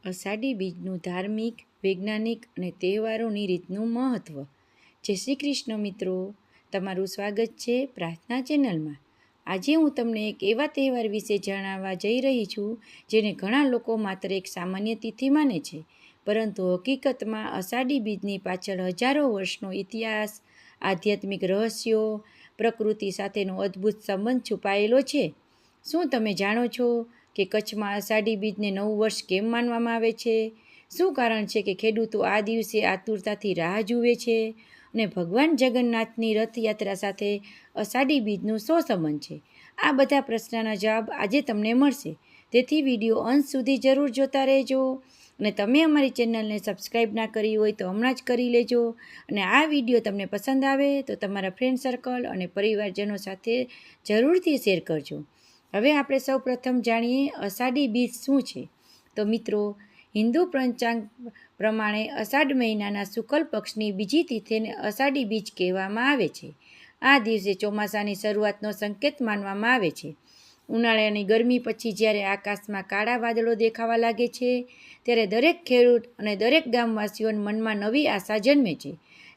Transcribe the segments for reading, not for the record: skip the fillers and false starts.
અષાઢી બીજનું ધાર્મિક, વૈજ્ઞાનિક અને તહેવારોની રીતનું મહત્ત્વ. જય શ્રી કૃષ્ણ મિત્રો, તમારું સ્વાગત છે પ્રાર્થના ચેનલમાં. આજે હું તમને એક એવા તહેવાર વિશે જણાવવા જઈ રહી છું જેને ઘણા લોકો માત્ર એક સામાન્ય તિથિ માને છે, પરંતુ હકીકતમાં અષાઢી બીજની પાછળ હજારો વર્ષનો ઇતિહાસ, આધ્યાત્મિક રહસ્યો, પ્રકૃતિ સાથેનો અદ્ભુત સંબંધ છુપાયેલો છે. શું તમે જાણો છો કે કચ્છમાં અષાઢી બીજને નવું વર્ષ કેમ માનવામાં આવે છે? શું કારણ છે કે ખેડૂતો આ દિવસે આતુરતાથી રાહ જુએ છે? અને ભગવાન જગન્નાથની રથયાત્રા સાથે અષાઢી બીજનો શું સંબંધ છે? આ બધા પ્રશ્નના જવાબ આજે તમને મળશે. તેથી વિડીયો અંત સુધી જરૂર જોતા રહેજો. અને તમે અમારી ચેનલને સબસ્ક્રાઈબ ના કરી હોય તો હમણાં જ કરી લેજો. અને આ વિડીયો તમને પસંદ આવે તો તમારા ફ્રેન્ડ સર્કલ અને પરિવારજનો સાથે જરૂરથી શેર કરજો. હવે આપણે સૌ પ્રથમ જાણીએ અષાઢી બીજ શું છે. તો મિત્રો, હિન્દુ પંચાંગ પ્રમાણે અષાઢ મહિનાના શુક્લ પક્ષની બીજી તિથિને અષાઢી બીજ કહેવામાં આવે છે. આ દિવસે ચોમાસાની શરૂઆતનો સંકેત માનવામાં આવે છે. ઉનાળાની ગરમી પછી જ્યારે આકાશમાં કાળા વાદળો દેખાવા લાગે છે, ત્યારે દરેક ખેડૂત અને દરેક ગામવાસીઓના મનમાં નવી આશા જન્મે છે.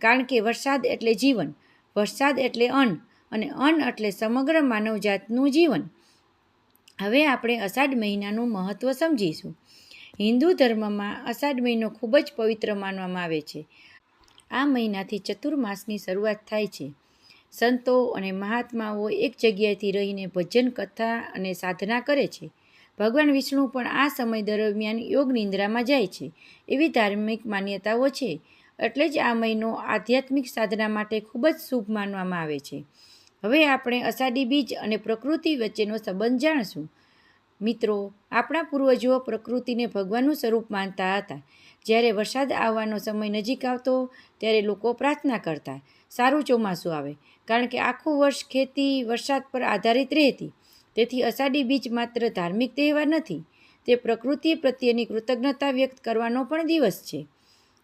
કારણ કે વરસાદ એટલે જીવન, વરસાદ એટલે અન્ન, અને અન્ન એટલે સમગ્ર માનવજાતનું જીવન. હવે આપણે અષાઢ મહિનાનું મહત્ત્વ સમજીશું. હિન્દુ ધર્મમાં અષાઢ મહિનો ખૂબ જ પવિત્ર માનવામાં આવે છે. આ મહિનાથી ચતુર્માસની શરૂઆત થાય છે. સંતો અને મહાત્માઓ એક જગ્યાએથી રહીને ભજન, કથા અને સાધના કરે છે. ભગવાન વિષ્ણુ પણ આ સમય દરમિયાન યોગ નિંદ્રામાં જાય છે, એવી ધાર્મિક માન્યતાઓ છે. એટલે જ આ મહિનો આધ્યાત્મિક સાધના માટે ખૂબ જ શુભ માનવામાં આવે છે. હવે આપણે અષાઢી બીજ અને પ્રકૃતિ વચ્ચેનો સંબંધ જાણશું. મિત્રો, આપણા પૂર્વજો પ્રકૃતિને ભગવાનનું સ્વરૂપ માનતા હતા. જ્યારે વરસાદ આવવાનો સમય નજીક આવતો ત્યારે લોકો પ્રાર્થના કરતા, સારું ચોમાસું આવે, કારણ કે આખું વર્ષ ખેતી વરસાદ પર આધારિત રહેતી. તેથી અષાઢી બીજ માત્ર ધાર્મિક તહેવાર નથી, તે પ્રકૃતિ પ્રત્યેની કૃતજ્ઞતા વ્યક્ત કરવાનો પણ દિવસ છે.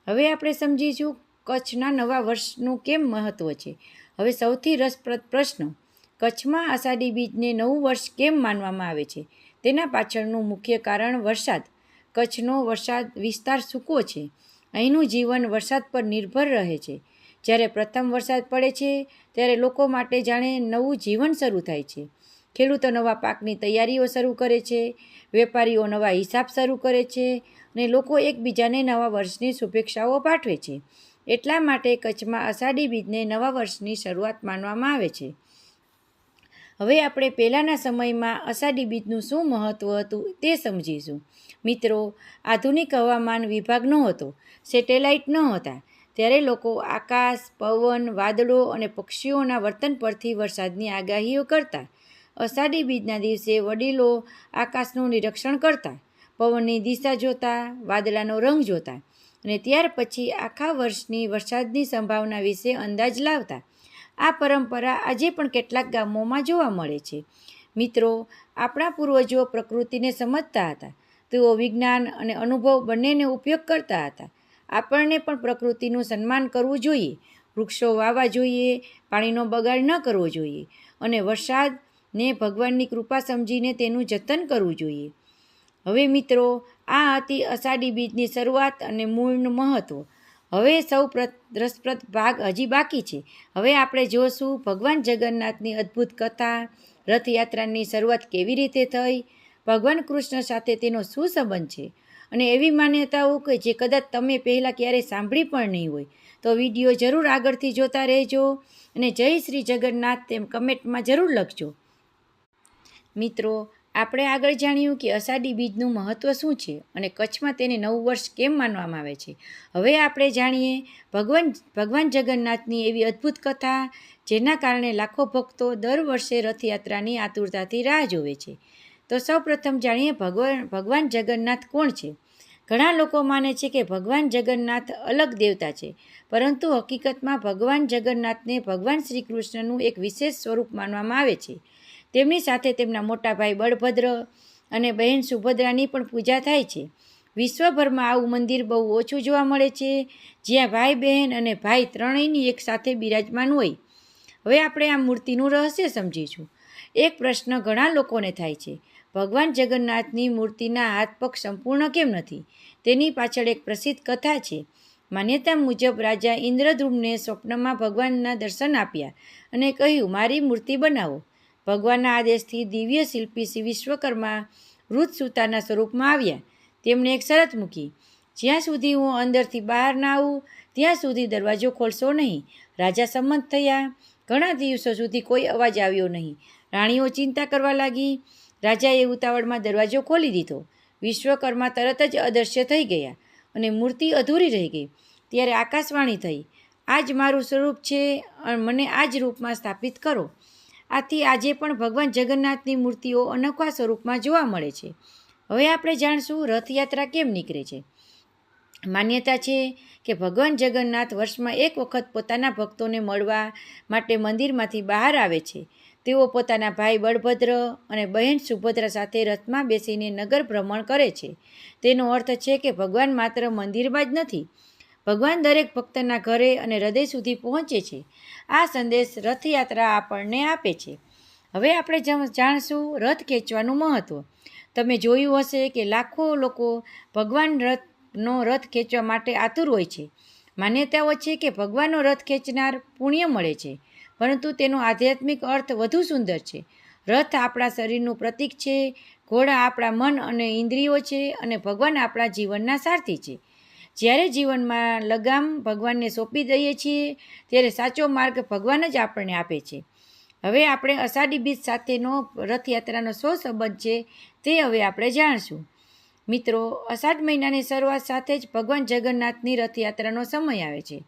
હવે આપણે સમજીશું કચ્છના નવા વર્ષનું કેમ મહત્ત્વ છે. હવે સૌથી રસપ્રદ પ્રશ્ન, કચ્છમાં અષાઢી બીજને નવું વર્ષ કેમ માનવામાં આવે છે? તેના પાછળનું મુખ્ય કારણ વરસાદ. કચ્છનો વરસાદ વિસ્તાર સૂકો છે. અહીંનું જીવન વરસાદ પર નિર્ભર રહે છે. જ્યારે પ્રથમ વરસાદ પડે છે ત્યારે લોકો માટે જાણે નવું જીવન શરૂ થાય છે. ખેડૂતો નવા પાકની તૈયારીઓ શરૂ કરે છે, વેપારીઓ નવા હિસાબ શરૂ કરે છે, અને લોકો એકબીજાને નવા વર્ષની શુભેચ્છાઓ પાઠવે છે. એટલા માટે કચ્છમાં અષાઢી બીજને નવા વર્ષની શરૂઆત માનવામાં આવે છે. હવે આપણે પહેલાંના સમયમાં અષાઢી બીજનું શું મહત્ત્વ હતું તે સમજીશું. મિત્રો, આધુનિક હવામાન વિભાગ નહોતો, સેટેલાઇટ ન હતા. ત્યારે લોકો આકાશ, પવન, વાદળો અને પક્ષીઓના વર્તન પરથી વરસાદની આગાહીઓ કરતા. અષાઢી બીજના દિવસે વડીલો આકાશનું નિરીક્ષણ કરતા, પવનની દિશા જોતા, વાદળાનો રંગ જોતા, અને ત્યાર પછી આખા વર્ષની વરસાદની સંભાવના વિશે અંદાજ લાવતા. આ પરંપરા આજે પણ કેટલાક ગામોમાં જોવા મળે છે. મિત્રો, આપણા પૂર્વજો પ્રકૃતિને સમજતા હતા. તેઓ વિજ્ઞાન અને અનુભવ બંનેનો ઉપયોગ કરતા હતા. આપણને પણ પ્રકૃતિનું સન્માન કરવું જોઈએ, વૃક્ષો વાવવા જોઈએ, પાણીનો બગાડ ન કરવો જોઈએ, અને વરસાદને ભગવાનની કૃપા સમજીને તેનું જતન કરવું જોઈએ. હવે મિત્રો, આ હતી અષાઢી બીજની શરૂઆત અને મૂળનું મહત્ત્વ. હવે સૌ રસપ્રદ ભાગ હજી બાકી છે. હવે આપણે જોશું ભગવાન જગન્નાથની અદ્ભુત કથા, રથયાત્રાની શરૂઆત કેવી રીતે થઈ, ભગવાન કૃષ્ણ સાથે તેનો શું સંબંધ છે, અને એવી માન્યતાઓ કે જે કદાચ તમે પહેલાં ક્યારેય સાંભળી પણ નહીં હોય. તો વિડીયો જરૂર આગળથી જોતા રહેજો, અને જય શ્રી જગન્નાથ તેમ કમેન્ટમાં જરૂર લખજો. મિત્રો, આપણે આગળ જાણ્યું કે અષાઢી બીજનું મહત્ત્વ શું છે અને કચ્છમાં તેને નવું વર્ષ કેમ માનવામાં આવે છે. હવે આપણે જાણીએ ભગવાન જગન્નાથની એવી અદ્ભુત કથા જેના કારણે લાખો ભક્તો દર વર્ષે રથયાત્રાની આતુરતાથી રાહ જોવે છે. તો સૌપ્રથમ જાણીએ ભગવાન જગન્નાથ કોણ છે. ઘણા લોકો માને છે કે ભગવાન જગન્નાથ અલગ દેવતા છે, પરંતુ હકીકતમાં ભગવાન જગન્નાથને ભગવાન શ્રી કૃષ્ણનું એક વિશેષ સ્વરૂપ માનવામાં આવે છે. તેમની સાથે તેમના મોટા ભાઈ બળભદ્ર અને બહેન સુભદ્રાની પણ પૂજા થાય છે. વિશ્વભરમાં આવું મંદિર બહુ ઓછું જોવા મળે છે, જ્યાં ભાઈ બહેન અને ભાઈ ત્રણેયની એક સાથે બિરાજમાન હોય. હવે આપણે આ મૂર્તિનું રહસ્ય સમજીશું. એક પ્રશ્ન ઘણા લોકોને થાય છે, ભગવાન જગન્નાથની મૂર્તિના હાથ પગ સંપૂર્ણ કેમ નથી? તેની પાછળ એક પ્રસિદ્ધ કથા છે. માન્યતા મુજબ રાજા ઇન્દ્રદ્યુમ્ને સ્વપ્નમાં ભગવાનના દર્શન આપ્યા અને કહ્યું, મારી મૂર્તિ બનાવો. ભગવાનના આદેશથી દિવ્ય શિલ્પી વિશ્વકર્મા વૃત્ત સ્વરૂપમાં આવ્યા. તેમણે એક શરત મૂકી, જ્યાં સુધી હું અંદરથી બહાર ના આવું ત્યાં સુધી દરવાજો ખોલશો નહીં. રાજા સંમત થયા. ઘણા દિવસો સુધી કોઈ અવાજ આવ્યો નહીં. રાણીઓ ચિંતા કરવા લાગી. રાજાએ ઉતાવળમાં દરવાજો ખોલી દીધો. વિશ્વકર્મા તરત જ અદૃશ્ય થઈ ગયા અને મૂર્તિ અધૂરી રહી ગઈ. ત્યારે આકાશવાણી થઈ, આ જ મારું સ્વરૂપ છે, મને આ જ રૂપમાં સ્થાપિત કરો. આથી આજે પણ ભગવાન જગન્નાથની મૂર્તિઓ અનોખા સ્વરૂપમાં જોવા મળે છે. હવે આપણે જાણશું રથયાત્રા કેમ નીકળે છે. માન્યતા છે કે ભગવાન જગન્નાથ વર્ષમાં એક વખત પોતાના ભક્તોને મળવા માટે મંદિરમાંથી બહાર આવે છે. તેઓ પોતાના ભાઈ બળભદ્ર અને બહેન સુભદ્રા સાથે રથમાં બેસીને નગર ભ્રમણ કરે છે. તેનો અર્થ છે કે ભગવાન માત્ર મંદિરમાં જ નથી, ભગવાન દરેક ભક્તના ઘરે અને હૃદય સુધી પહોંચે છે. આ સંદેશ રથયાત્રા આપણને આપે છે. હવે આપણે જાણશું રથ ખેંચવાનું મહત્ત્વ. તમે જોયું હશે કે લાખો લોકો ભગવાન રથ ખેંચવા માટે આતુર હોય છે. માન્યતાઓ છે કે ભગવાનનો રથ ખેંચનાર પુણ્ય મળે છે, પરંતુ તેનો આધ્યાત્મિક અર્થ વધુ સુંદર છે. રથ આપણા શરીરનું પ્રતીક છે, ઘોડા આપણા મન અને ઇન્દ્રિયો છે, અને ભગવાન આપણા જીવનના સારથી છે. જ્યારે જીવનમાં લગામ ભગવાનને સોંપી દઈએ છીએ ત્યારે સાચો માર્ગ ભગવાન જ આપણને આપે છે. હવે આપણે અષાઢી બીજ સાથેનો રથયાત્રાનો શું સંબંધ છે તે હવે આપણે જાણશું. મિત્રો, અષાઢ મહિનાની શરૂઆત સાથે જ ભગવાન જગન્નાથની રથયાત્રાનો સમય આવે છે.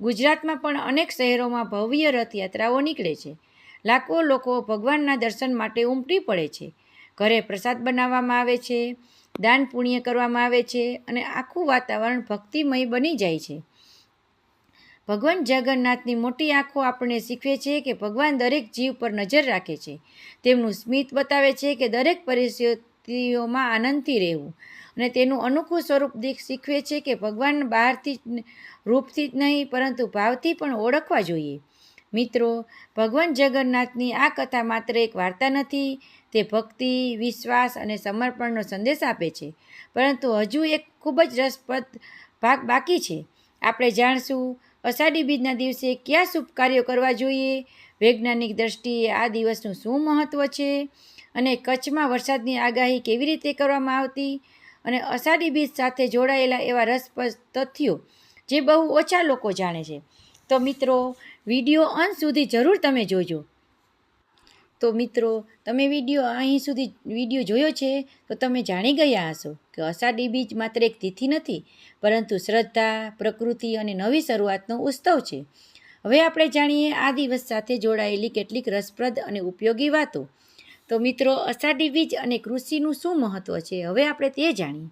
ગુજરાતમાં પણ અનેક શહેરોમાં ભવ્ય રથયાત્રાઓ નીકળે છે. લાખો લોકો ભગવાનના દર્શન માટે ઉમટી પડે છે. ઘરે પ્રસાદ બનાવવામાં આવે છે, દાન પુણ્ય કરવામાં આવે છે અને આખું વાતાવરણ ભક્તિમય બની જાય છે. ભગવાન જગન્નાથની મોટી આંખો આપણને શીખવે છે કે ભગવાન દરેક જીવ પર નજર રાખે છે. તેમનું સ્મિત બતાવે છે કે દરેક પરિસ્થિતિઓમાં આનંદથી રહેવું, અને તેનું અનોખું સ્વરૂપ શીખવે છે કે ભગવાન બહારથી રૂપથી જ નહીં પરંતુ ભાવથી પણ ઓળખવા જોઈએ. મિત્રો, ભગવાન જગન્નાથની આ કથા માત્ર એક વાર્તા નથી, તે ભક્તિ, વિશ્વાસ અને સમર્પણનો સંદેશ આપે છે. પરંતુ હજુ એક ખૂબ જ રસપ્રદ ભાગ બાકી છે. આપણે જાણશું અષાઢી બીજના દિવસે કયા શુભ કાર્યો કરવા જોઈએ, વૈજ્ઞાનિક દ્રષ્ટિએ આ દિવસનું શું મહત્ત્વ છે, અને કચ્છમાં વરસાદની આગાહી કેવી રીતે કરવામાં આવતી, અને અષાઢી બીજ સાથે જોડાયેલા એવા રસપ્રદ તથ્યો જે બહુ ઓછા લોકો જાણે છે. તો મિત્રો, વિડીયો અંત સુધી જરૂર તમે જોજો. તો મિત્રો, તમે અહીં સુધી વિડીયો જોયો છે તો તમે જાણી ગયા હશો કે અષાઢી બીજ માત્ર એક તિથિ નથી, પરંતુ શ્રદ્ધા, પ્રકૃતિ અને નવી શરૂઆતનો ઉત્સવ છે. હવે આપણે જાણીએ આ દિવસ સાથે જોડાયેલી કેટલીક રસપ્રદ અને ઉપયોગી વાતો. તો મિત્રો, અષાઢી બીજ અને કૃષિનું શું મહત્ત્વ છે, હવે આપણે તે જાણીએ.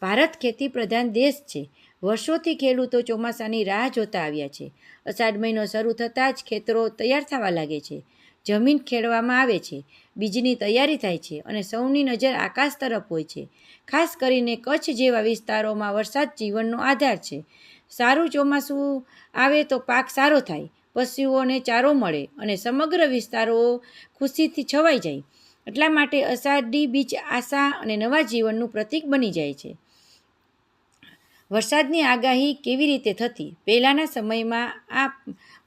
ભારત ખેતી પ્રધાન દેશ છે. વર્ષોથી ખેડૂતો ચોમાસાની રાહ જોતા આવ્યા છે. અષાઢ મહિનો શરૂ થતાં જ ખેતરો તૈયાર થવા લાગે છે. જમીન ખેડવામાં આવે છે, બીજની તૈયારી થાય છે અને સૌની નજર આકાશ તરફ હોય છે. ખાસ કરીને કચ્છ જેવા વિસ્તારોમાં વરસાદ જીવનનો આધાર છે. સારું ચોમાસું આવે તો પાક સારો થાય, પશુઓને ચારો મળે અને સમગ્ર વિસ્તારો ખુશીથી છવાઈ જાય. એટલા માટે અષાઢી બીજ આશા અને નવા જીવનનું પ્રતીક બની જાય છે. વરસાદની આગાહી કેવી રીતે થતી? પહેલાંના સમયમાં આ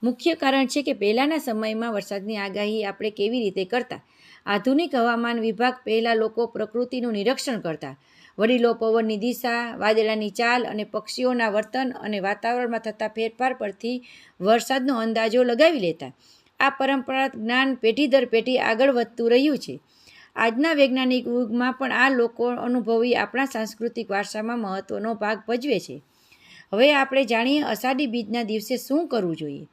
મુખ્ય કારણ છે કે પહેલાંના સમયમાં વરસાદની આગાહી આપણે કેવી રીતે કરતા. આધુનિક હવામાન વિભાગ પહેલાં લોકો પ્રકૃતિનું નિરીક્ષણ કરતા. વડીલો પવનની દિશા, વાદળાની ચાલ અને પક્ષીઓના વર્તન અને વાતાવરણમાં થતા ફેરફાર પરથી વરસાદનો અંદાજો લગાવી લેતા. આ પરંપરાગત જ્ઞાન પેઢી દર પેઢી આગળ વધતું રહ્યું છે. આજના વૈજ્ઞાનિક યુગમાં પણ આ લોકો અનુભવી આપણા સાંસ્કૃતિક વારસામાં મહત્ત્વનો ભાગ ભજવે છે. હવે આપણે જાણીએ અષાઢી બીજના દિવસે શું કરવું જોઈએ.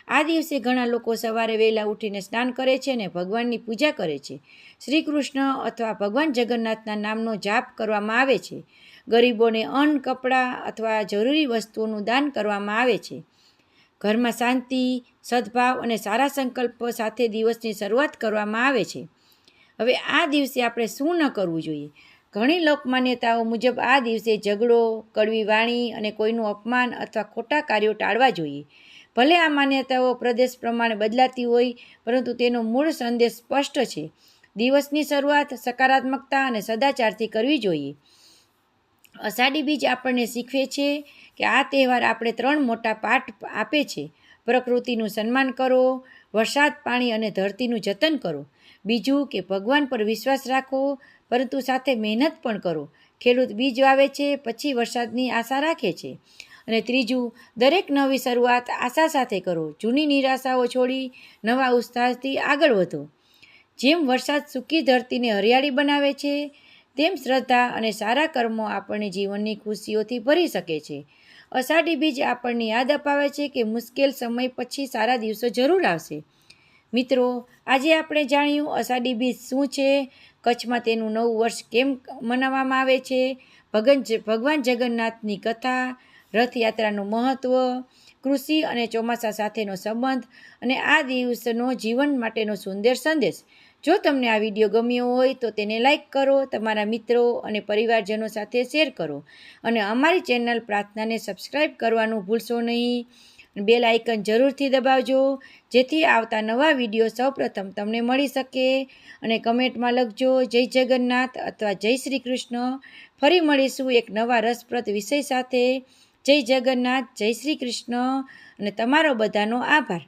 આ દિવસે ઘણા લોકો સવારે વહેલા ઉઠીને સ્નાન કરે છે અને ભગવાનની પૂજા કરે છે. શ્રી કૃષ્ણ અથવા ભગવાન જગન્નાથના નામનો જાપ કરવામાં આવે છે. ગરીબોને અન્ન, કપડાં અથવા જરૂરી વસ્તુઓનું દાન કરવામાં આવે છે. ઘરમાં શાંતિ, સદભાવ અને સારા સંકલ્પ સાથે દિવસની શરૂઆત કરવામાં આવે છે. હવે આ દિવસે આપણે શું ન કરવું જોઈએ? ઘણી લોકમાન્યતાઓ મુજબ આ દિવસે ઝઘડો, કડવી વાણી અને કોઈનું અપમાન અથવા ખોટા કાર્યો ટાળવા જોઈએ. ભલે આ માન્યતાઓ પ્રદેશ પ્રમાણે બદલાતી હોય, પરંતુ તેનો મૂળ સંદેશ સ્પષ્ટ છે. દિવસની શરૂઆત સકારાત્મકતા અને સદાચારથી કરવી જોઈએ. અષાઢી બીજ આપણને શીખવે છે કે આ તહેવાર આપણે 3 મોટા પાઠ આપે છે. પ્રકૃતિનું સન્માન કરો, વરસાદ, પાણી અને ધરતીનું જતન કરો. બીજું કે ભગવાન પર વિશ્વાસ રાખો, પરંતુ સાથે મહેનત પણ કરો. ખેડૂત બીજ વાવે છે, પછી વરસાદની આશા રાખે છે. અને ત્રીજું, દરેક નવી શરૂઆત આશા સાથે કરો. જૂની નિરાશાઓ છોડી નવા ઉત્સાહથી આગળ વધો. જેમ વરસાદ સૂકી ધરતીને હરિયાળી બનાવે છે, તેમ શ્રદ્ધા અને સારા કર્મો આપણને જીવનની ખુશીઓથી ભરી શકે છે. અષાઢી બીજ આપણને યાદ અપાવે છે કે મુશ્કેલ સમય પછી સારા દિવસો જરૂર આવશે. મિત્રો, આજે આપણે જાણ્યું અષાઢી બીજ શું છે, કચ્છમાં તેનું નવું વર્ષ કેમ મનાવવામાં આવે છે, ભગવાન જગન્નાથની કથા, રથયાત્રાનું મહત્ત્વ, કૃષિ અને ચોમાસા સાથેનો સંબંધ અને આ દિવસનો જીવન માટેનો સુંદર સંદેશ. જો તમને આ વિડીયો ગમ્યો હોય તો તેને લાઈક કરો, તમારા મિત્રો અને પરિવારજનો સાથે શેર કરો અને અમારી ચેનલ પ્રાર્થનાને સબસ્ક્રાઈબ કરવાનું ભૂલશો નહીં. બેલ આઇકન જરૂરથી દબાવજો, જેથી આવતા નવા વિડીયો સૌપ્રથમ તમને મળી શકે. અને કમેન્ટમાં લખજો જય જગન્નાથ અથવા જય શ્રી કૃષ્ણ. ફરી મળીશું એક નવા રસપ્રદ વિષય સાથે. જય જગન્નાથ, જય શ્રી કૃષ્ણ અને તમારો બધાનો આભાર.